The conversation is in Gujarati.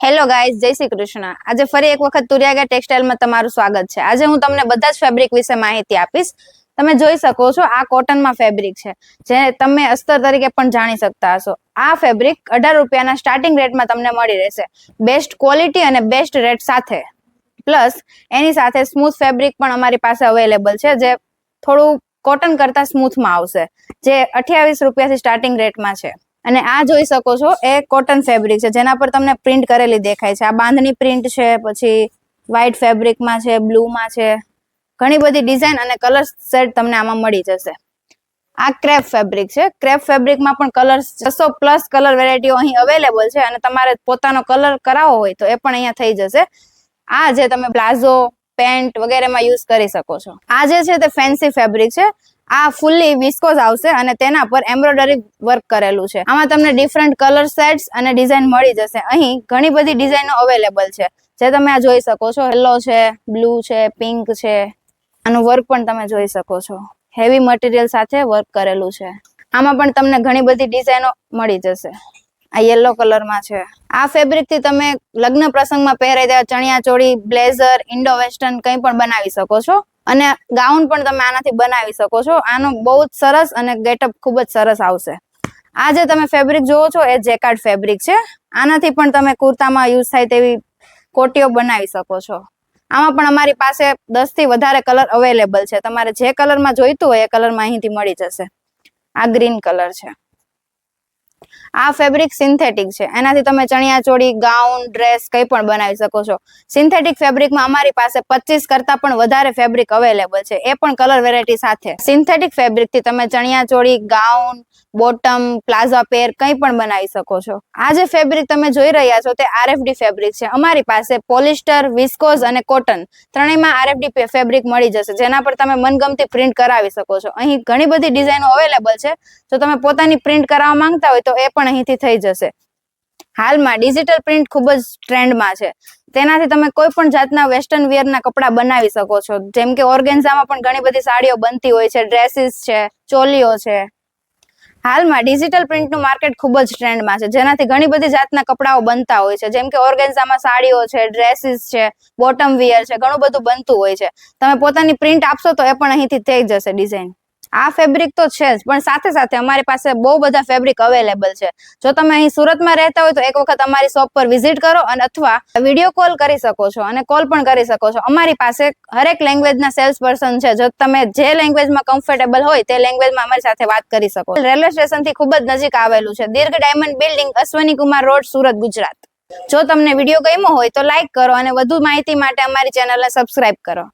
હેલો ગાઈઝ, જય શ્રી કૃષ્ણ। આજે ફરી એક વખત તુરિયાગા ટેક્સટાઇલમાં તમારું સ્વાગત છે। આજે હું તમને બધા જ ફેબ્રિક વિશે માહિતી આપીશ। તમે જોઈ શકો છો આ કોટનમાં ફેબ્રિક છે, જે તમે અસ્તર તરીકે પણ જાણી શકતા હશો। આ ફેબ્રિક 18 રૂપિયાના સ્ટાર્ટિંગ રેટમાં તમને મળી રહેશે, બેસ્ટ ક્વોલિટી અને બેસ્ટ રેટ સાથે। પ્લસ એની સાથે સ્મૂથ ફેબ્રિક પણ અમારી પાસે અવેલેબલ છે, જે થોડું કોટન કરતા સ્મૂથમાં આવશે, જે 28 રૂપિયાથી સ્ટાર્ટિંગ રેટમાં છે। અને આ જોઈ શકો છો એ કોટન ફેબ્રિક છે, જેના પર તમને પ્રિન્ટ કરેલી દેખાય છે। આ બાંધણી પ્રિન્ટ છે, પછી વ્હાઈટ ફેબ્રિકમાં છે, બ્લુમાં છે, ઘણી બધી ડિઝાઇન અને કલર સેટ તમને આમાં મળી જશે। આ ક્રેપ ફેબ્રિક છે। ક્રેપ ફેબ્રિકમાં પણ કલર 600+ કલર વેરાયટીઓ અહીં અવેલેબલ છે, અને તમારે પોતાનો કલર કરાવવો હોય તો એ પણ અહીંયા થઈ જશે। આ જે તમે પ્લાઝો, પેન્ટ વગેરેમાં યુઝ કરી શકો છો। આ જે છે તે ફેન્સી ફેબ્રિક છે। આ ફૂલ્લી વિસ્કોઝ આવશે અને તેના પર એમ્બ્રોઇડરી વર્ક કરેલું છે। આમાં તમને ડિફરન્ટ કલર સેટ્સ અને ડિઝાઇન મળી જશે। અહીં ઘણી બધી ડિઝાઇનો અવેલેબલ છે, જે તમે આ જોઈ શકો છો। યલો છે, બ્લુ છે, પિંક છે, આનું વર્ક પણ તમે જોઈ શકો છો। હેવી મટીરિયલ સાથે વર્ક કરેલું છે। આમાં પણ તમને ઘણી બધી ડિઝાઇનો મળી જશે। આ યલો કલરમાં છે। આ ફેબ્રિક થી તમે લગ્ન પ્રસંગમાં પહેરાઈ દેવા chaniya choli, blazer, Indo western કંઈ પણ બનાવી શકો છો, અને ગાઉન પણ તમે આનાથી બનાવી શકો છો। આનો બહુ જ સરસ અને ગેટઅપ ખૂબ જ સરસ આવશે। આ જે તમે ફેબ્રિક જોવો છો એ જેકાર્ડ ફેબ્રિક છે। આનાથી પણ તમે કુર્તામાં યુઝ થાય તેવી કોટીઓ બનાવી શકો છો। આમાં પણ અમારી પાસે 10 થી વધારે કલર અવેલેબલ છે। તમારે જે કલરમાં જોઈતું હોય એ કલરમાં અહીંથી મળી જશે। આ ગ્રીન કલર છે। આ ફેબ્રિક સિન્થેટિક છે। એનાથી તમે ચણિયા ચોળી, ગાઉન, ડ્રેસ કંઈ પણ બનાવી શકો છો। સિન્થેટિક ફેબ્રિકમાં અમારી પાસે 25 કરતા પણ વધારે ફેબ્રિક અવેલેબલ છે, એ પણ કલર વેરાયટી સાથે। સિન્થેટિક ફેબ્રિકથી તમે chaniya choli, gown, bottom, plaza પેર કંઈ પણ બનાવી શકો છો। આ જે ફેબ્રિક તમે જોઈ રહ્યા છો તે આરએફડી ફેબ્રિક છે। અમારી પાસે પોલિસ્ટર, વિસ્કોઝ અને કોટન ત્રણેયમાં આરએફડી ફેબ્રિક મળી જશે, જેના પર તમે મનગમતી પ્રિન્ટ કરાવી શકો છો। અહીં ઘણી બધી ડિઝાઇનો અવેલેબલ છે। જો તમે પોતાની પ્રિન્ટ કરાવવા માંગતા હોય તો એ પણ અહીંથી થઈ જશે। હાલમાં ડિજિટલ પ્રિન્ટ ખૂબ જ ટ્રેન્ડમાં છે। તેનાથી તમે કોઈ પણ જાતના વેસ્ટર્ન વિયરના કપડા બનાવી શકો છો, જેમ કે ઓર્ગેન્ઝામાં પણ ઘણી બધી સાડીઓ બનતી હોય છે, ડ્રેસીસ છે, ચોલીઓ છે। હાલમાં ડિજિટલ પ્રિન્ટનું માર્કેટ ખૂબ જ ટ્રેન્ડમાં છે, જેનાથી ઘણી બધી જાતના કપડાઓ બનતા હોય છે, જેમ કે ઓર્ગેન્ઝામાં સાડીઓ છે, ડ્રેસીસ છે, બોટમ વિયર છે, ઘણું બધું બનતું હોય છે। તમે પોતાની પ્રિન્ટ આપશો તો એ પણ અહીંથી થઈ જશે ડિઝાઇન। આ ફેબ્રિક તો છે જ, પણ સાથે સાથે અમારી પાસે બહુ બધા ફેબ્રિક અવેલેબલ છે। જો તમે અહીં સુરતમાં રહેતા હોય તો એક વખત અમારી શોપ પર વિઝિટ કરો, અને અથવા વિડીયો કોલ કરી શકો છો અને કોલ પણ કરી શકો છો। અમારી પાસે હરેક લેંગ્વેજના સેલ્સ પર્સન છે। જો તમે જે લેંગ્વેજમાં કમ્ફર્ટેબલ હોય તે લેંગ્વેજમાં અમારી સાથે વાત કરી શકો। રેલવે સ્ટેશનથી ખૂબ જ નજીક આવેલું છે, દીર્ઘ ડાયમંડ બિલ્ડિંગ, અશ્વની કુમાર રોડ, સુરત, ગુજરાત। જો તમને વિડીયો ગમ્યો હોય તો લાઈક કરો, અને વધુ માહિતી માટે અમારી ચેનલને સબસ્ક્રાઇબ કરો।